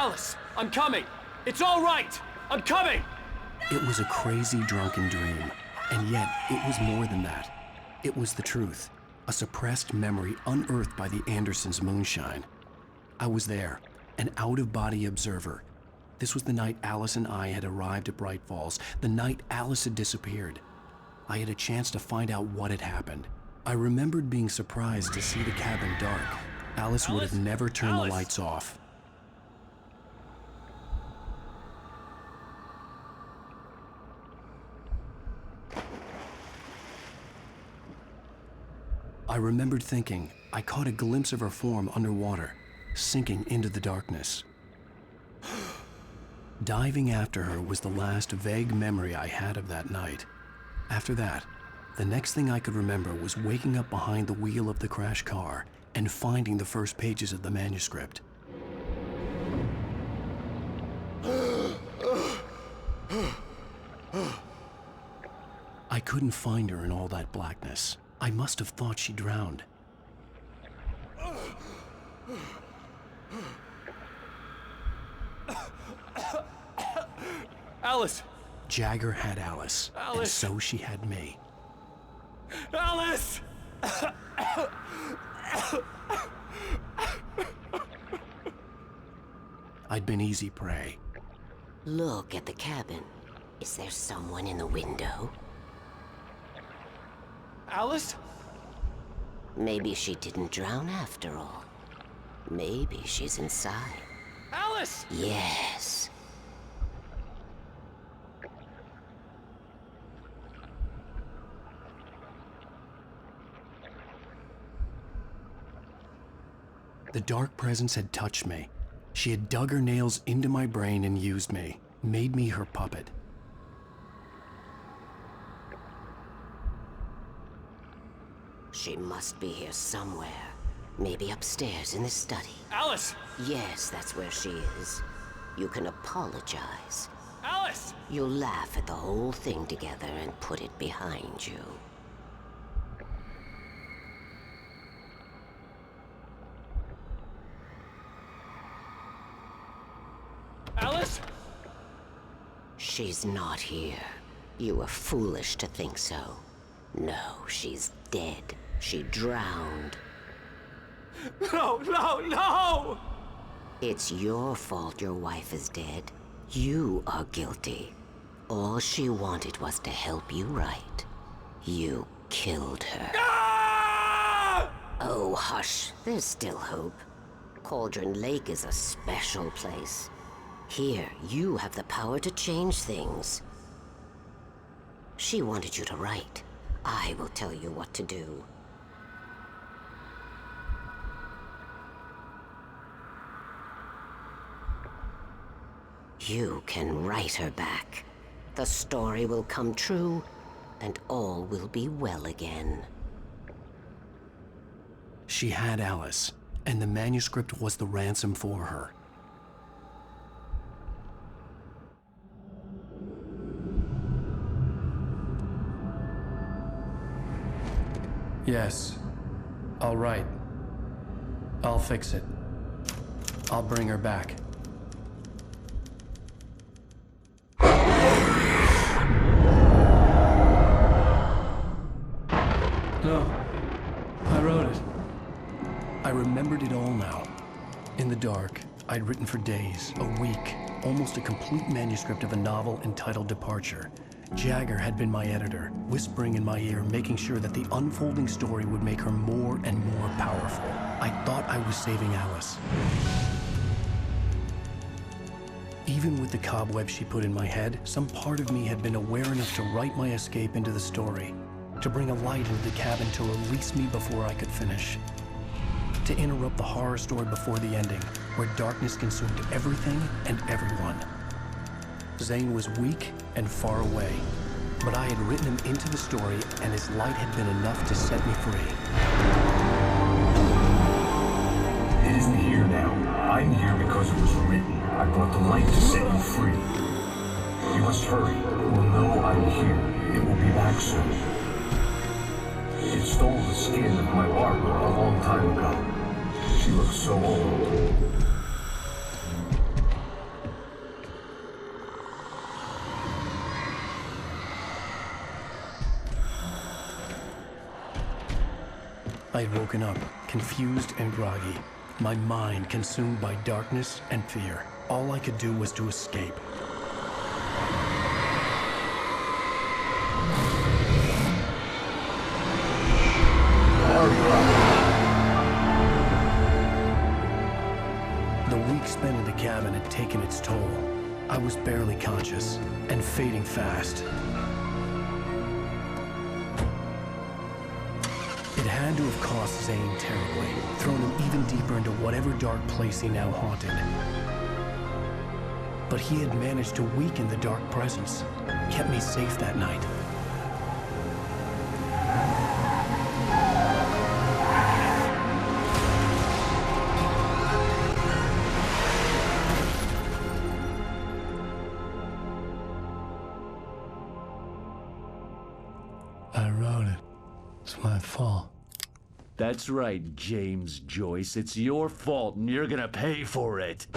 Alice, I'm coming! It's all right! I'm coming! It was a crazy, drunken dream, and yet it was more than that. It was the truth, a suppressed memory unearthed by the Andersons' moonshine. I was there, an out-of-body observer. This was the night Alice and I had arrived at Bright Falls, the night Alice had disappeared. I had a chance to find out what had happened. I remembered being surprised to see the cabin dark. Alice would have never turned the lights off. I remembered thinking I caught a glimpse of her form underwater, sinking into the darkness. Diving after her was the last vague memory I had of that night. After that, the next thing I could remember was waking up behind the wheel of the crashed car and finding the first pages of the manuscript. I couldn't find her in all that blackness. I must have thought she drowned. Alice! Jagger had Alice, and so she had me. Alice! I'd been easy prey. Look at the cabin. Is there someone in the window? Alice? Maybe she didn't drown after all. Maybe she's inside. Alice! Yes. The dark presence had touched me. She had dug her nails into my brain and used me, made me her puppet. She must be here somewhere. Maybe upstairs in the study. Alice! Yes, that's where she is. You can apologize. Alice! You'll laugh at the whole thing together and put it behind you. Alice? She's not here. You were foolish to think so. No, she's dead. She drowned. No, no, no! It's your fault your wife is dead. You are guilty. All she wanted was to help you right. You killed her. Ah! Oh, hush. There's still hope. Cauldron Lake is a special place. Here, you have the power to change things. She wanted you to write. I will tell you what to do. You can write her back. The story will come true, and all will be well again. She had Alice, and the manuscript was the ransom for her. Yes. I'll write. I'll fix it. I'll bring her back. No. I wrote it. I remembered it all now. In the dark, I'd written for days, a week, almost a complete manuscript of a novel entitled Departure. Jagger had been my editor, whispering in my ear, making sure that the unfolding story would make her more and more powerful. I thought I was saving Alice. Even with the cobweb she put in my head, some part of me had been aware enough to write my escape into the story, to bring a light into the cabin to release me before I could finish, to interrupt the horror story before the ending, where darkness consumed everything and everyone. Zane was weak and far away, but I had written him into the story, and his light had been enough to set me free. It isn't here now. I'm here because it was written. I brought the light to set you free. You must hurry. It will know I'm here. It will be back soon. It stole the skin of my Barbara a long time ago. She looks so old. I had woken up, confused and groggy, my mind consumed by darkness and fear. All I could do was to escape. The week spent in the cabin had taken its toll. I was barely conscious and fading fast. It had to have cost Zane terribly, thrown him even deeper into whatever dark place he now haunted. But he had managed to weaken the dark presence, kept me safe that night. I wrote it. It's my fault. That's right, James Joyce. It's your fault, and you're gonna pay for it.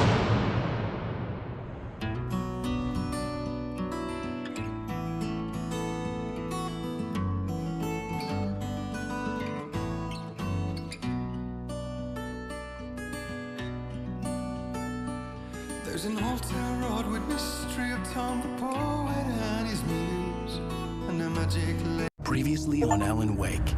There's an old town road with mystery of Tom the poet and his muse, and a magic lake. Previously on Alan Wake.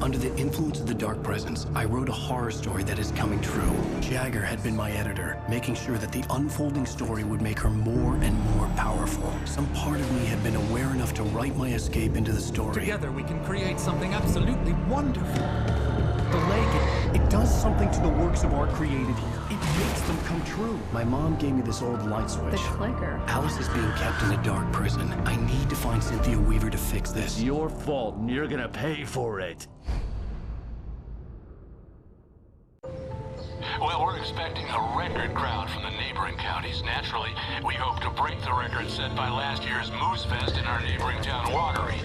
Under the influence of the dark presence, I wrote a horror story that is coming true. Jagger had been my editor, making sure that the unfolding story would make her more and more powerful. Some part of me had been aware enough to write my escape into the story. Together we can create something absolutely wonderful. The lake, it does something to the works of art created here. It makes them come true. My mom gave me this old light switch. The clicker. Alice is being kept in a dark prison. I need to find Cynthia Weaver to fix this. It's your fault, and you're gonna pay for it. Well, we're expecting a record crowd from the neighboring counties. Naturally, we hope to break the record set by last year's Moose Fest in our neighboring town, Watery.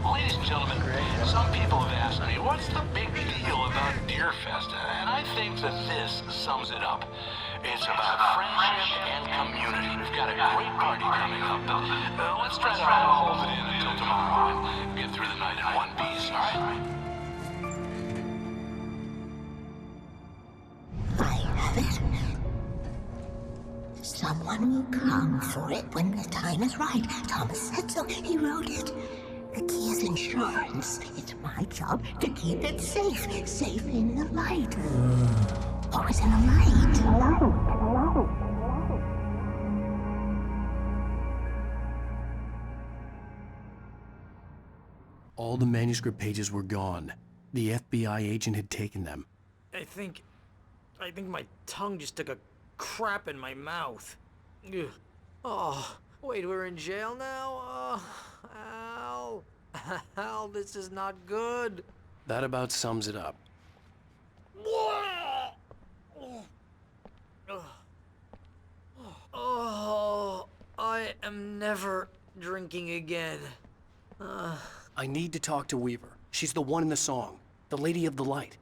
Ladies and gentlemen, some people have asked me, what's the big deal about Deer Fest? And I think that this sums it up. It's about friendship and community. We've got a great party coming up, but let's try to hold it in until tomorrow and get through the night in one piece, all right? I have it. Someone will come for it when the time is right. Thomas said so. He wrote it. The key is insurance. It's my job to keep it safe. Safe in the light. Always in the light. All the manuscript pages were gone. The FBI agent had taken them. I think my tongue just took a crap in my mouth. Ugh. Oh, wait, we're in jail now? Al. Al, this is not good. That about sums it up. Oh, I am never drinking again. I need to talk to Weaver. She's the one in the song. The Lady of the Light.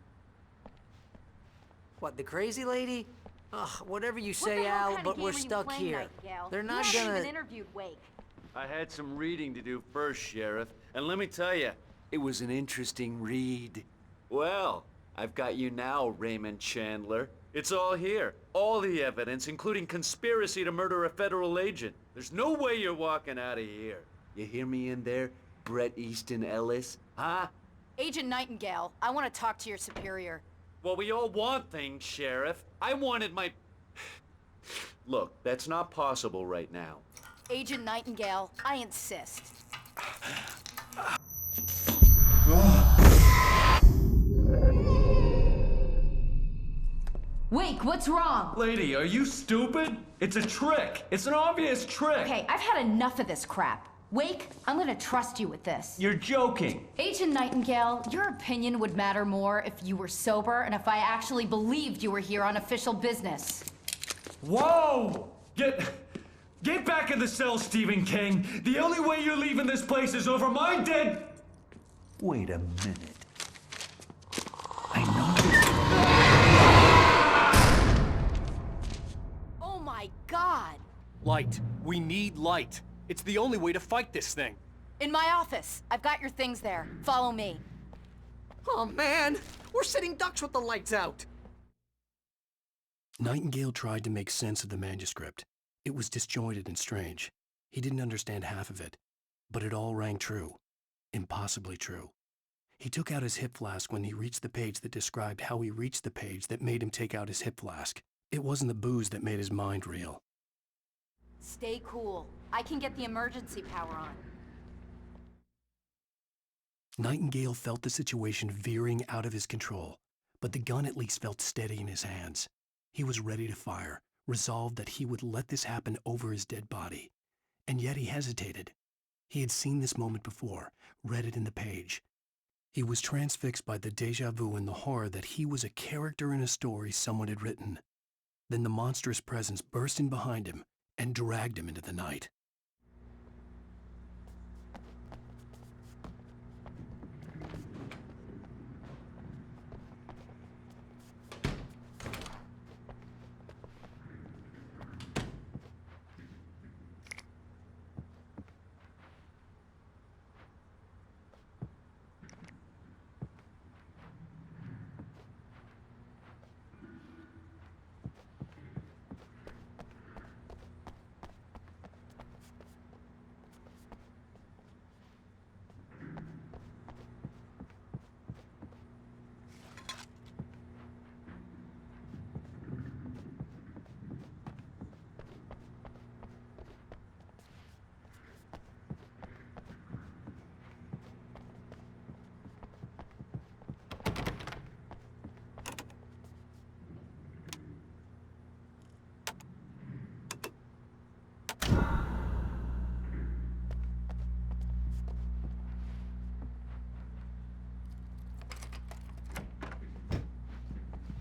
What, the crazy lady? Ugh, whatever you say, Al, but we're stuck here. They're not gonna... interviewed Wake. I had some reading to do first, Sheriff, and let me tell you, it was an interesting read. Well, I've got you now, Raymond Chandler. It's all here. All the evidence, including conspiracy to murder a federal agent. There's no way you're walking out of here. You hear me in there, Bret Easton Ellis? Huh? Agent Nightingale, I want to talk to your superior. Well, we all want things, Sheriff. I wanted my... Look, that's not possible right now. Agent Nightingale, I insist. Wake, what's wrong? Lady, are you stupid? It's a trick. It's an obvious trick. Okay, I've had enough of this crap. Wake, I'm gonna trust you with this. You're joking. Agent Nightingale, your opinion would matter more if you were sober and if I actually believed you were here on official business. Whoa! Get back in the cell, Stephen King. The only way you're leaving this place is over my dead... Wait a minute. I know... Oh my God! Light. We need light. It's the only way to fight this thing. In my office. I've got your things there. Follow me. Oh man, we're sitting ducks with the lights out. Nightingale tried to make sense of the manuscript. It was disjointed and strange. He didn't understand half of it, but it all rang true. Impossibly true. He took out his hip flask when he reached the page that described how he reached the page that made him take out his hip flask. It wasn't the booze that made his mind reel. Stay cool. I can get the emergency power on. Nightingale felt the situation veering out of his control, but the gun at least felt steady in his hands. He was ready to fire, resolved that he would let this happen over his dead body. And yet he hesitated. He had seen this moment before, read it in the page. He was transfixed by the déjà vu and the horror that he was a character in a story someone had written. Then the monstrous presence burst in behind him and dragged him into the night.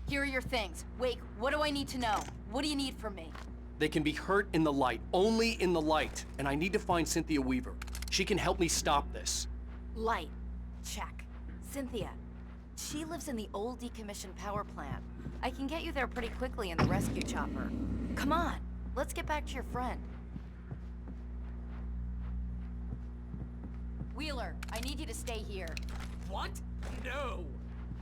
Here are your things. Wake, what do I need to know? What do you need from me? They can be hurt in the light, only in the light, and I need to find Cynthia Weaver. She can help me stop this. Light. Check. Cynthia. She lives in the old decommissioned power plant. I can get you there pretty quickly in the rescue chopper. Come on, let's get back to your friend. Wheeler, I need you to stay here. What? No.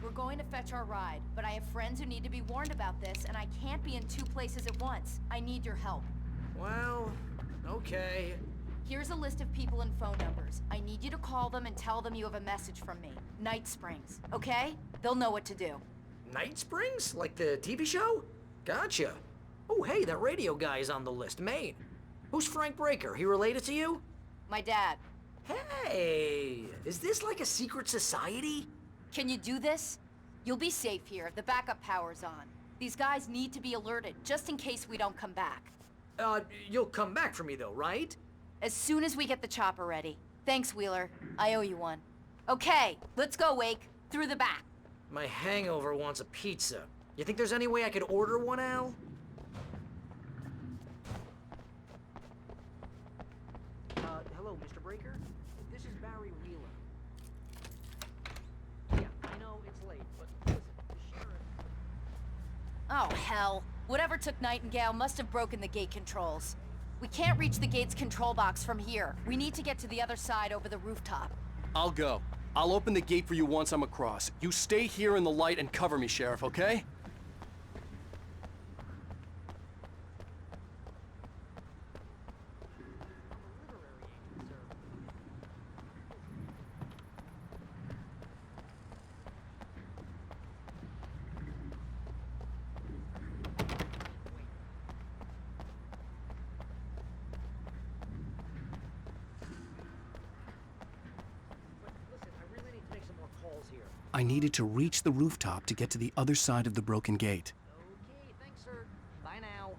We're going to fetch our ride, but I have friends who need to be warned about this, and I can't be in 2 places at once. I need your help. Well, okay. Here's a list of people and phone numbers. I need you to call them and tell them you have a message from me. Night Springs, okay? They'll know what to do. Night Springs? Like the TV show? Gotcha. Oh, hey, that radio guy is on the list, Maine. Who's Frank Breaker? He related to you? My dad. Hey, is this like a secret society? Can you do this? You'll be safe here. The backup power's on. These guys need to be alerted, just in case we don't come back. You'll come back for me though, right? As soon as we get the chopper ready. Thanks, Wheeler. I owe you one. Okay, let's go, Wake. Through the back. My hangover wants a pizza. You think there's any way I could order one, Al? Hello, Mr. Breaker? This is Barry Wheeler. Yeah, I know it's late, but listen, the sheriff... Oh, hell. Whatever took Nightingale must have broken the gate controls. We can't reach the gate's control box from here. We need to get to the other side over the rooftop. I'll go. I'll open the gate for you once I'm across. You stay here in the light and cover me, Sheriff, okay? I needed to reach the rooftop to get to the other side of the broken gate. Okay, thanks, sir. Bye now.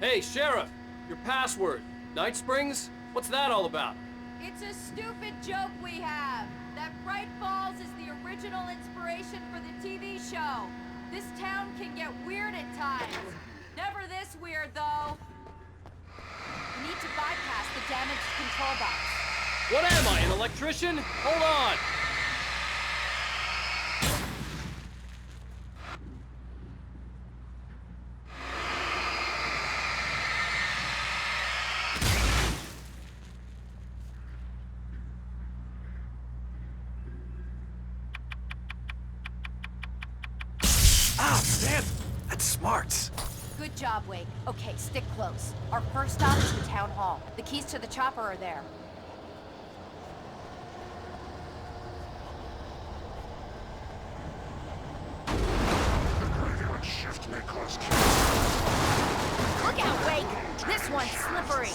Hey, Sheriff! Your password. Night Springs? What's that all about? It's a stupid joke we have. That Bright Falls is the original inspiration for the TV show. This town can get weird at times. Never this weird, though. We need to bypass the damaged control box. What am I, an electrician? Hold on! Ah, damn! That's smart. Good job, Wake. Okay, stick close. Our first stop is the town hall. The keys to the chopper are there. Look out, Wake! This one's slippery.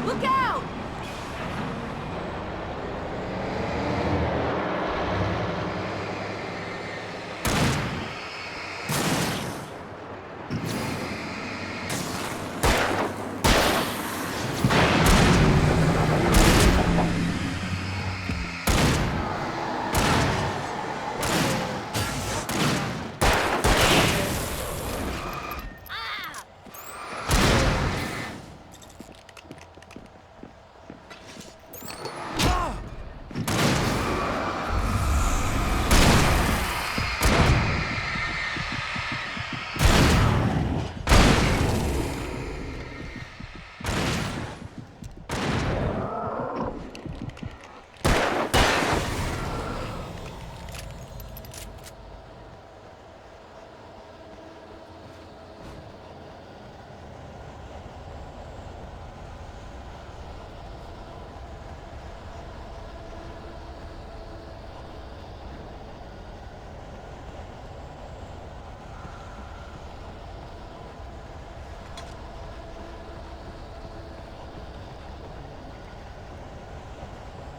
Look out!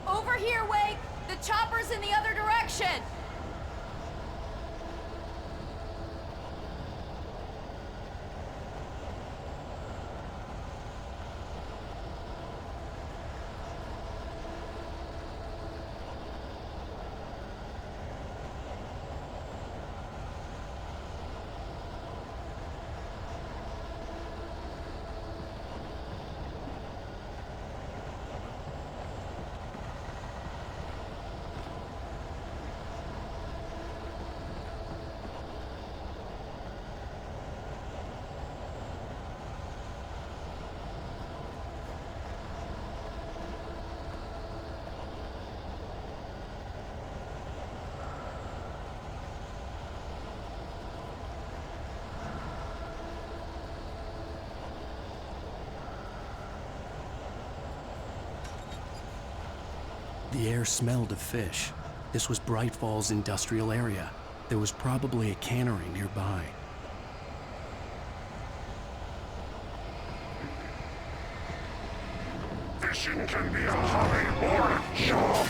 Over here, Wake! The chopper's in the other direction! The air smelled of fish. This was Bright Falls industrial area. There was probably a cannery nearby. Fishing can be a hobby or a job.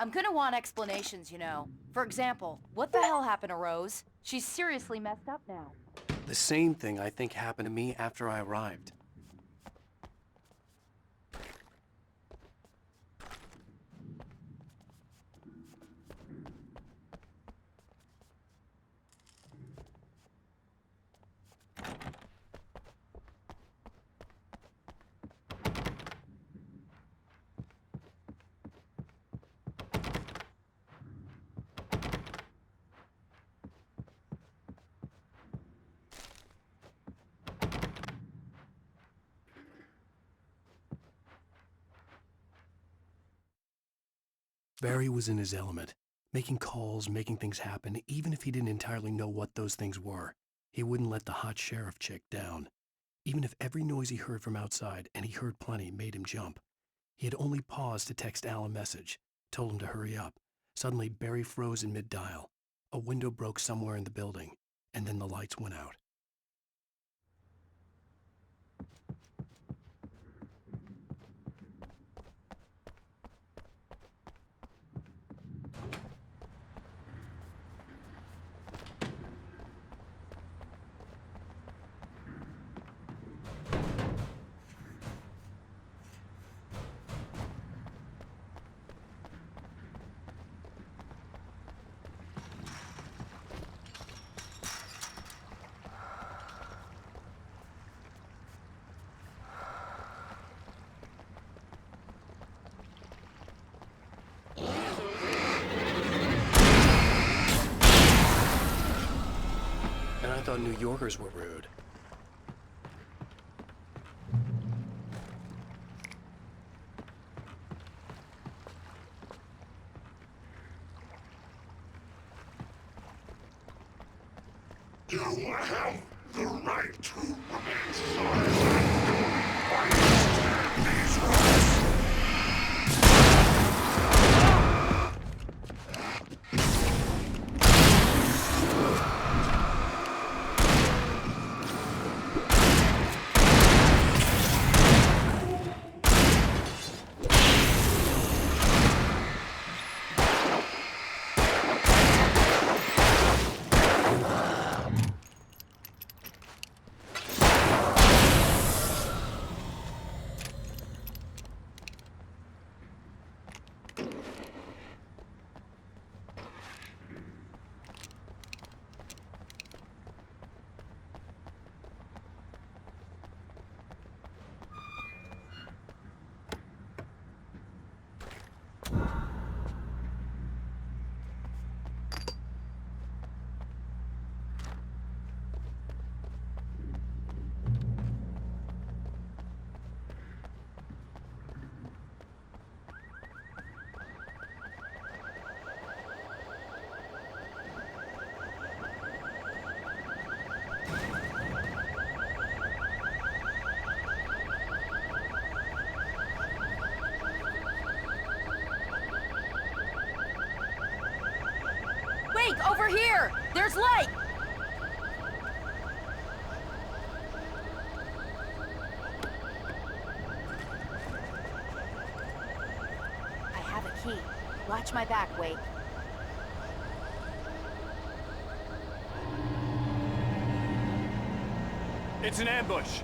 I'm gonna want explanations, you know. For example, what the hell happened to Rose? She's seriously messed up now. The same thing I think happened to me after I arrived. Barry was in his element, making calls, making things happen, even if he didn't entirely know what those things were. He wouldn't let the hot sheriff chick down. Even if every noise he heard from outside, and he heard plenty, made him jump. He had only paused to text Al a message, told him to hurry up. Suddenly, Barry froze in mid-dial. A window broke somewhere in the building, and then the lights went out. I thought New Yorkers were rude. You have the right to remain silent while you stand these rules. Wake, over here! There's light! I have a key. Watch my back, Wake. It's an ambush.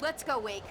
Let's go, Wake.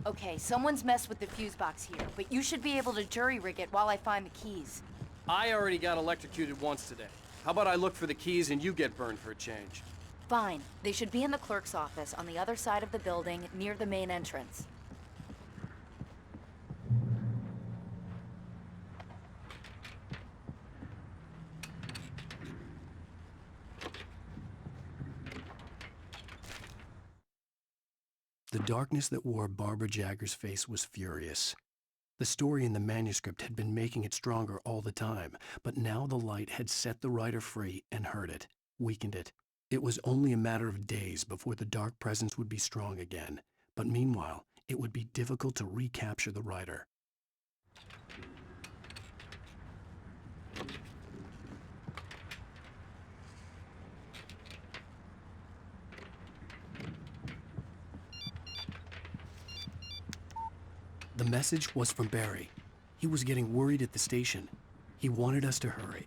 Okay, someone's messed with the fuse box here, but you should be able to jury-rig it while I find the keys. I already got electrocuted once today. How about I look for the keys and you get burned for a change? Fine. They should be in the clerk's office on the other side of the building, near the main entrance. The darkness that wore Barbara Jagger's face was furious. The story in the manuscript had been making it stronger all the time, but now the light had set the writer free and hurt it, weakened it. It was only a matter of days before the dark presence would be strong again, but meanwhile, it would be difficult to recapture the writer. The message was from Barry. He was getting worried at the station. He wanted us to hurry.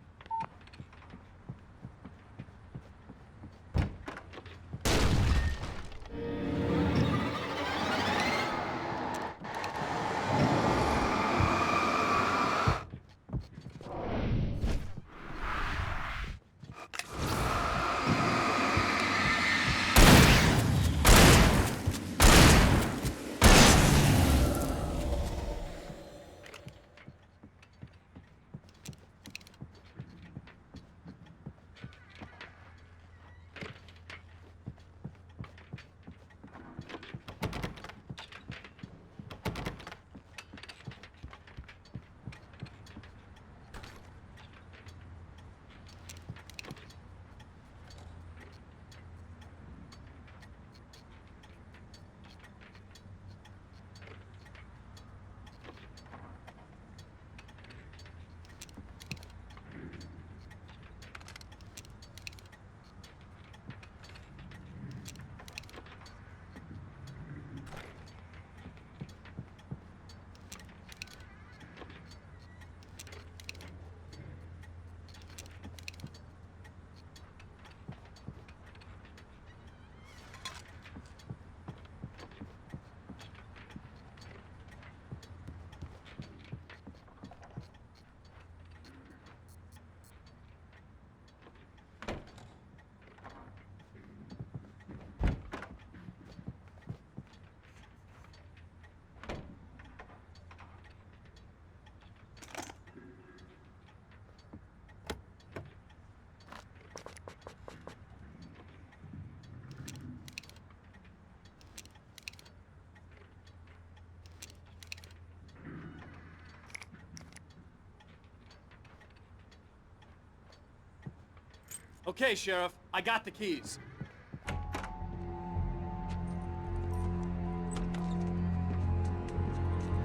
Okay, Sheriff, I got the keys.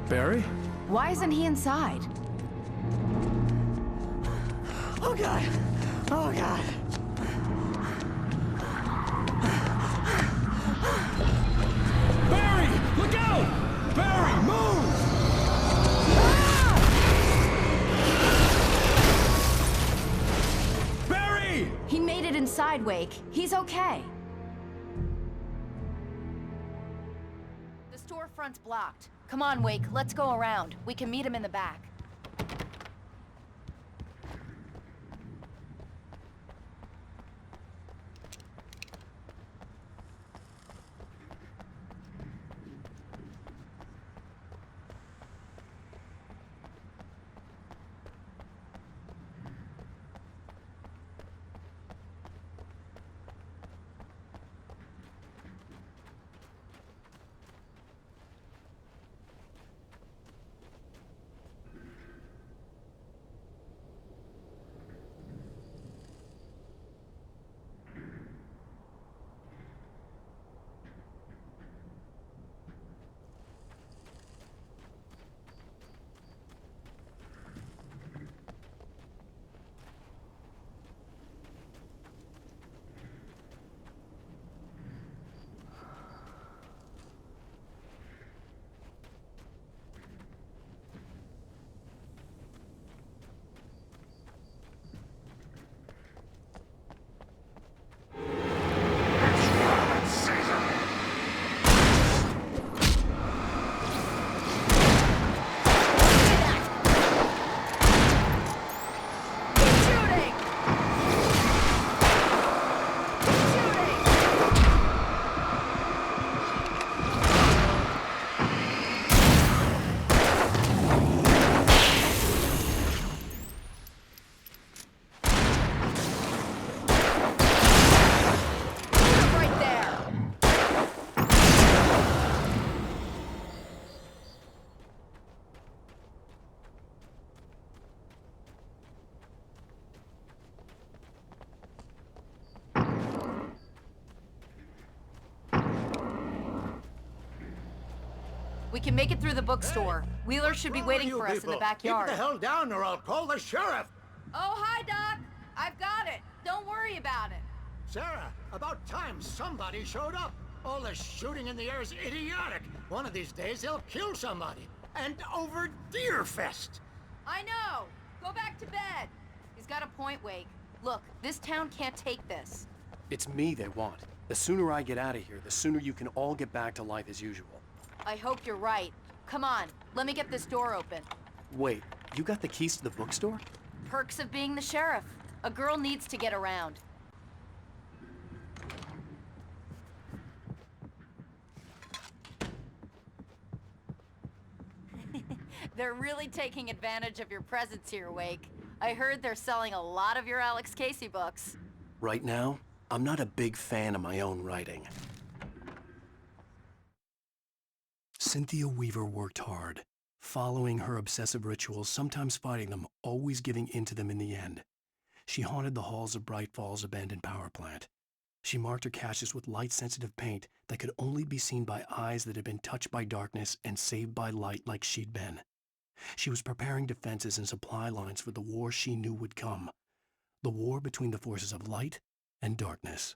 Barry? Why isn't he inside? Oh God! Oh God! Barry! Look out! Barry, move! Barry! He made it inside, Wake. He's okay. The storefront's blocked. Come on, Wake. Let's go around. We can meet him in the back. We can make it through the bookstore. Wheeler should be waiting for us in the backyard. Keep the hell down or I'll call the sheriff. Oh, hi, Doc. I've got it. Don't worry about it. Sarah, about time somebody showed up. All this shooting in the air is idiotic. One of these days he'll kill somebody. And over Deerfest. I know. Go back to bed. He's got a point, Wake. Look, this town can't take this. It's me they want. The sooner I get out of here, the sooner you can all get back to life as usual. I hope you're right. Come on, let me get this door open. Wait, you got the keys to the bookstore? Perks of being the sheriff. A girl needs to get around. They're really taking advantage of your presence here, Wake. I heard they're selling a lot of your Alex Casey books. Right now, I'm not a big fan of my own writing. Cynthia Weaver worked hard, following her obsessive rituals, sometimes fighting them, always giving in to them in the end. She haunted the halls of Bright Falls abandoned power plant. She marked her caches with light-sensitive paint that could only be seen by eyes that had been touched by darkness and saved by light like she'd been. She was preparing defenses and supply lines for the war she knew would come. The war between the forces of light and darkness.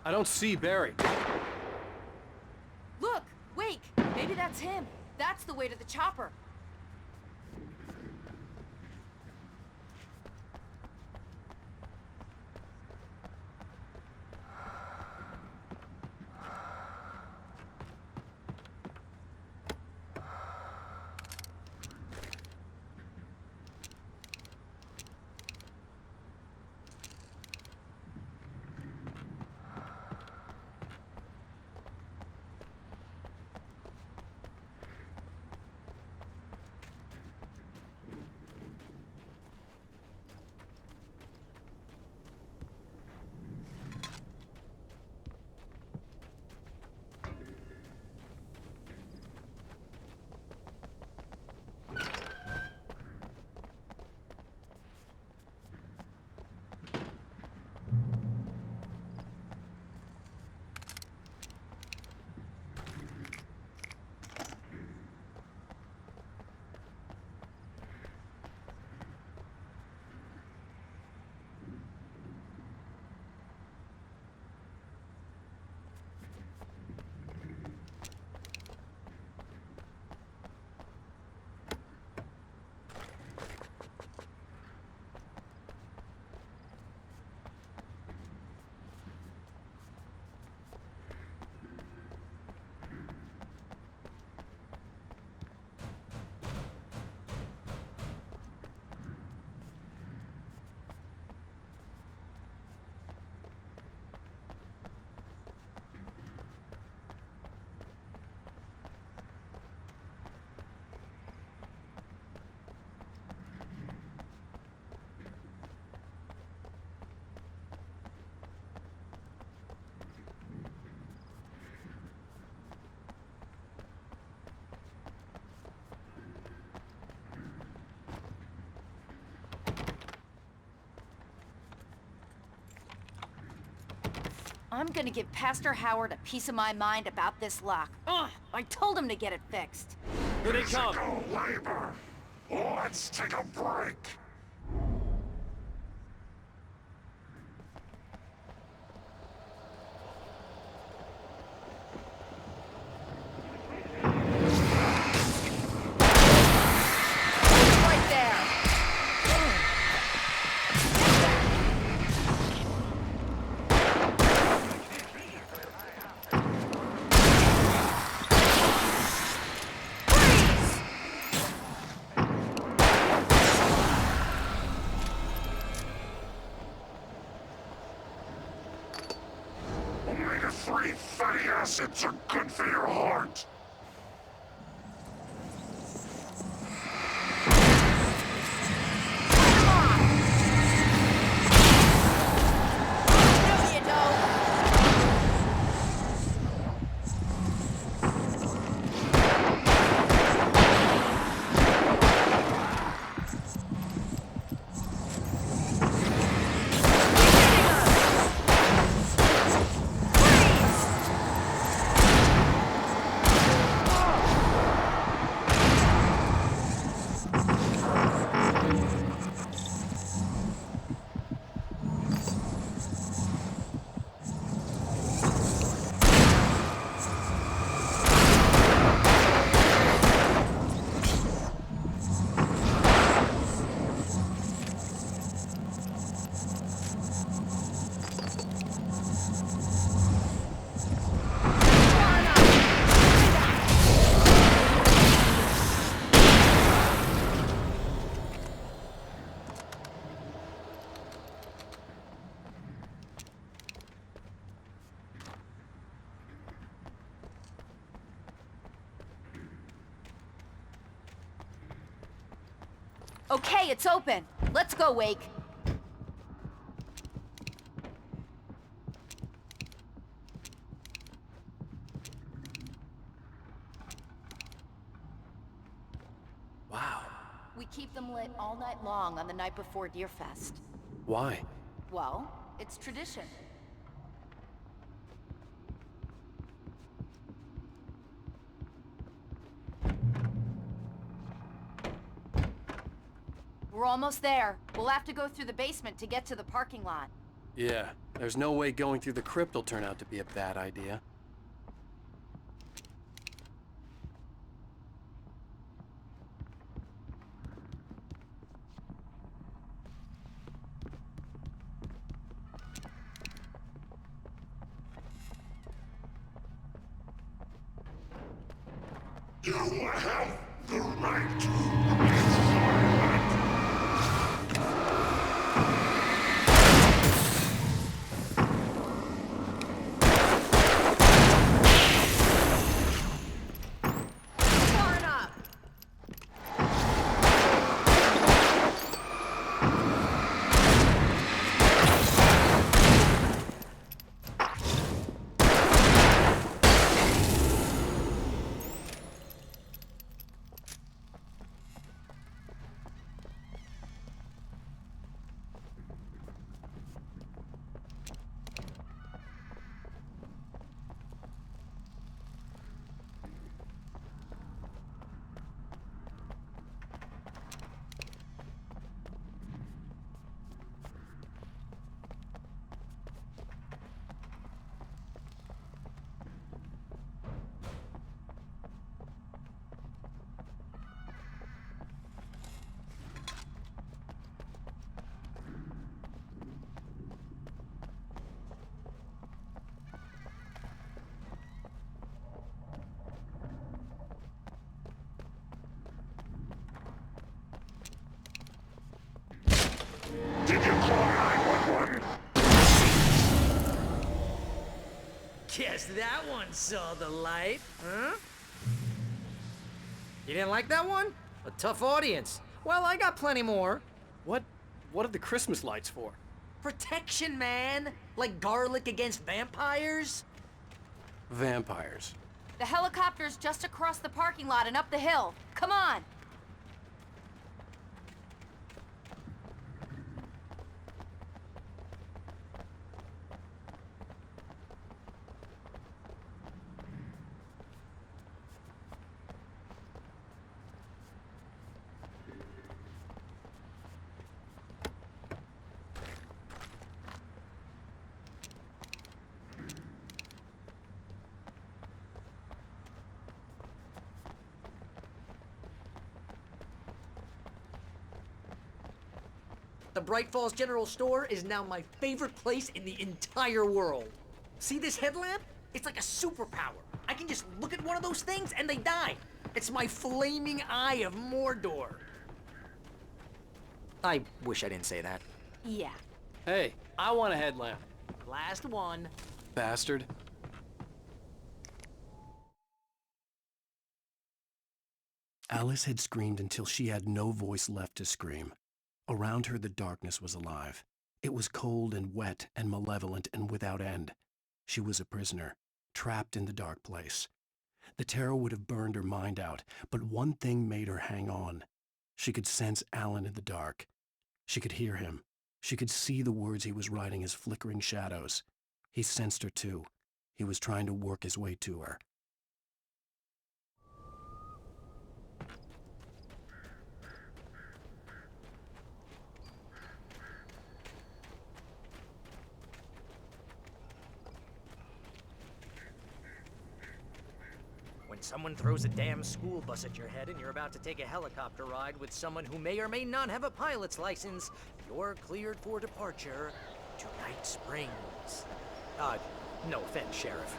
I don't see Barry. Look! Wake! Maybe that's him. That's the way to the chopper. I'm gonna give Pastor Howard a piece of my mind about this lock. Ugh, I told him to get it fixed. Here they come. Physical labor. Let's take a break. Right there. Omega-3 fatty acids are good for your heart. Okay, it's open. Let's go, Wake. Wow. We keep them lit all night long on the night before Deerfest. Why? Well, it's tradition. We're almost there. We'll have to go through the basement to get to the parking lot. Yeah, there's no way going through the crypt will turn out to be a bad idea. You have the right to remain silent. Far enough. Did you call 911? Guess that one saw the light, huh? You didn't like that one? A tough audience. Well, I got plenty more. What are the Christmas lights for? Protection, man! Like garlic against vampires? Vampires. The helicopter's just across the parking lot and up the hill. Come on! The Bright Falls General Store is now my favorite place in the entire world. See this headlamp? It's like a superpower. I can just look at one of those things and they die. It's my flaming eye of Mordor. I wish I didn't say that. Yeah. Hey, I want a headlamp. Last one. Bastard. Alice had screamed until she had no voice left to scream. Around her, the darkness was alive. It was cold and wet and malevolent and without end. She was a prisoner, trapped in the dark place. The terror would have burned her mind out, but one thing made her hang on. She could sense Alan in the dark. She could hear him. She could see the words he was writing as flickering shadows. He sensed her too. He was trying to work his way to her. When someone throws a damn school bus at your head and you're about to take a helicopter ride with someone who may or may not have a pilot's license, you're cleared for departure to Night Springs. No offense, Sheriff.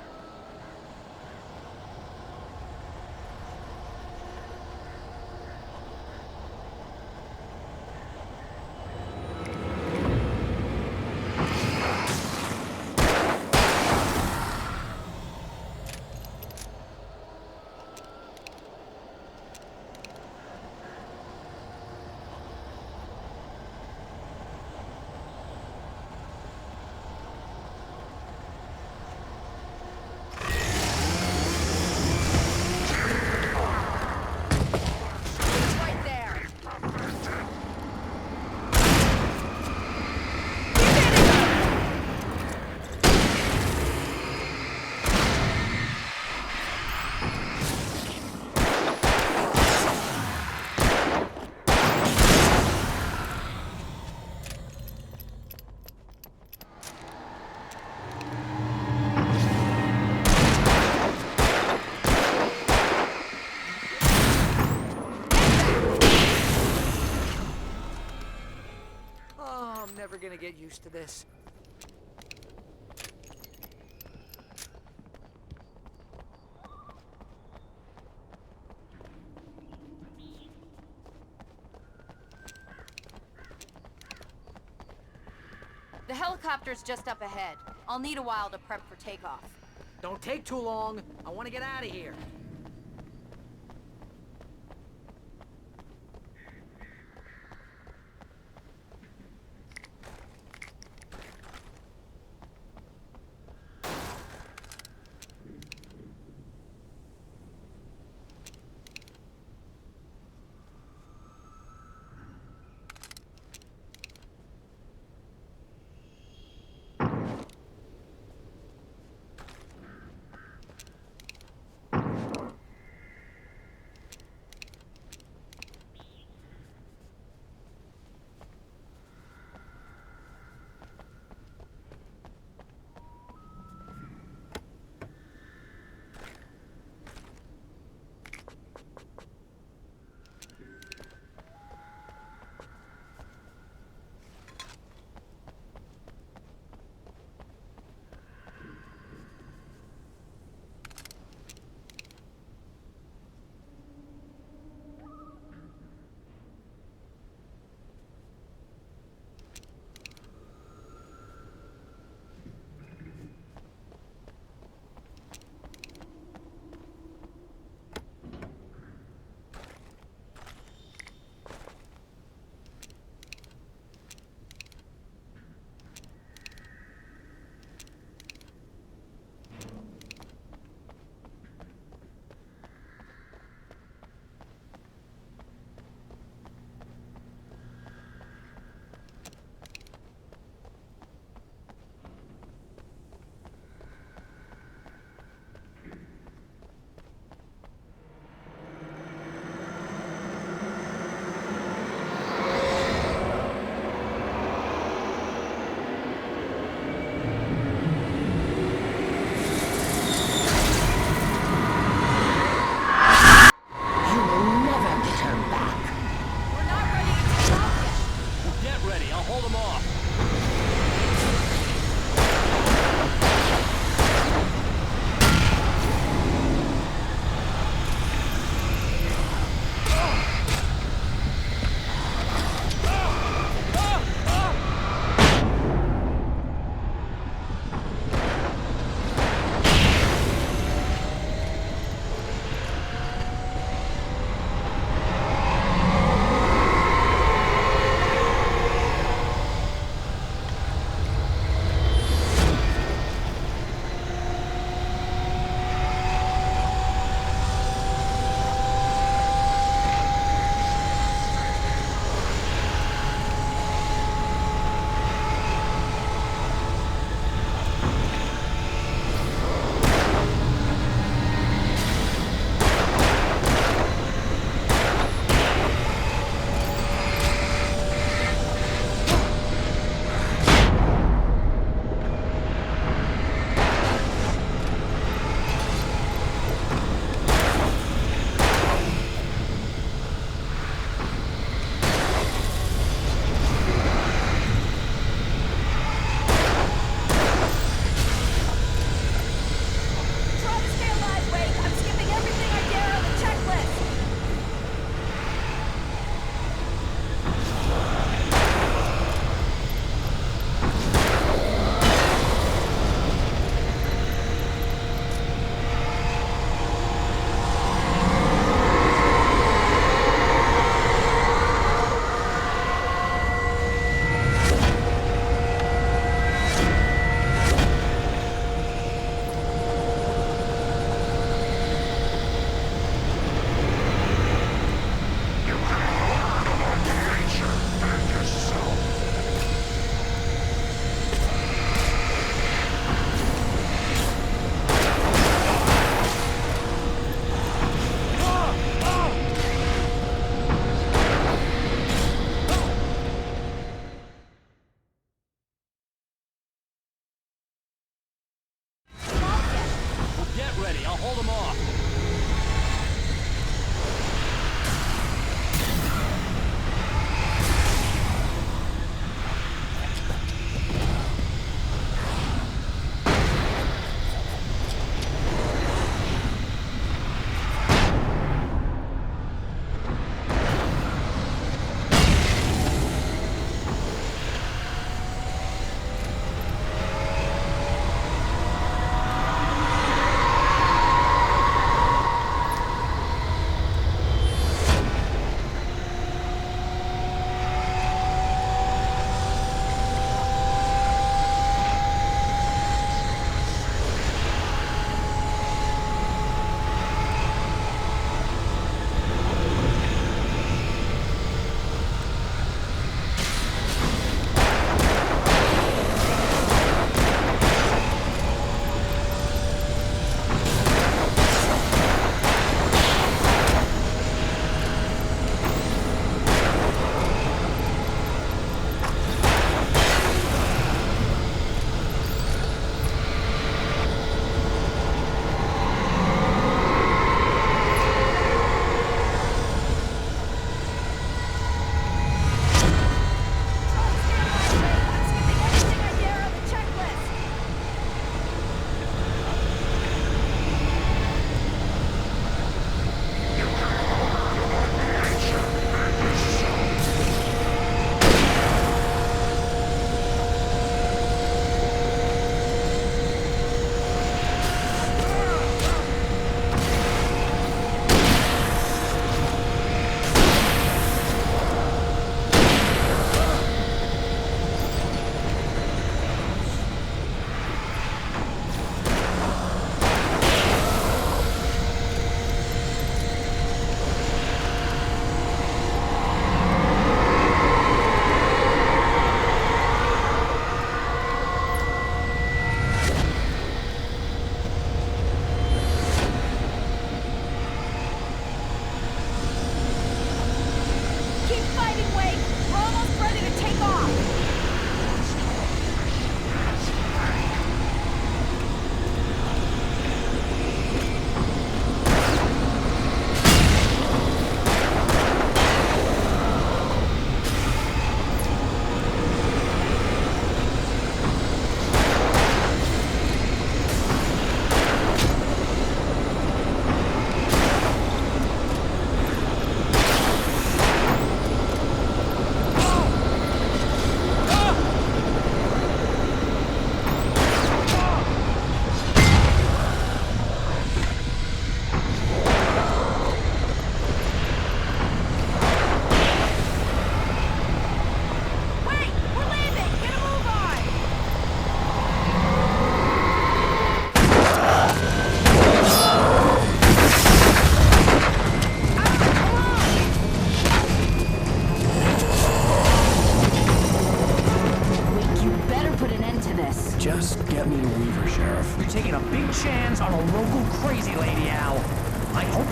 gonna get used to this? The helicopter's just up ahead. I'll need a while to prep for takeoff. Don't take too long. I want to get out of here.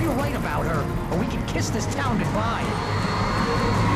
Hope you're right about her, or we can kiss this town goodbye.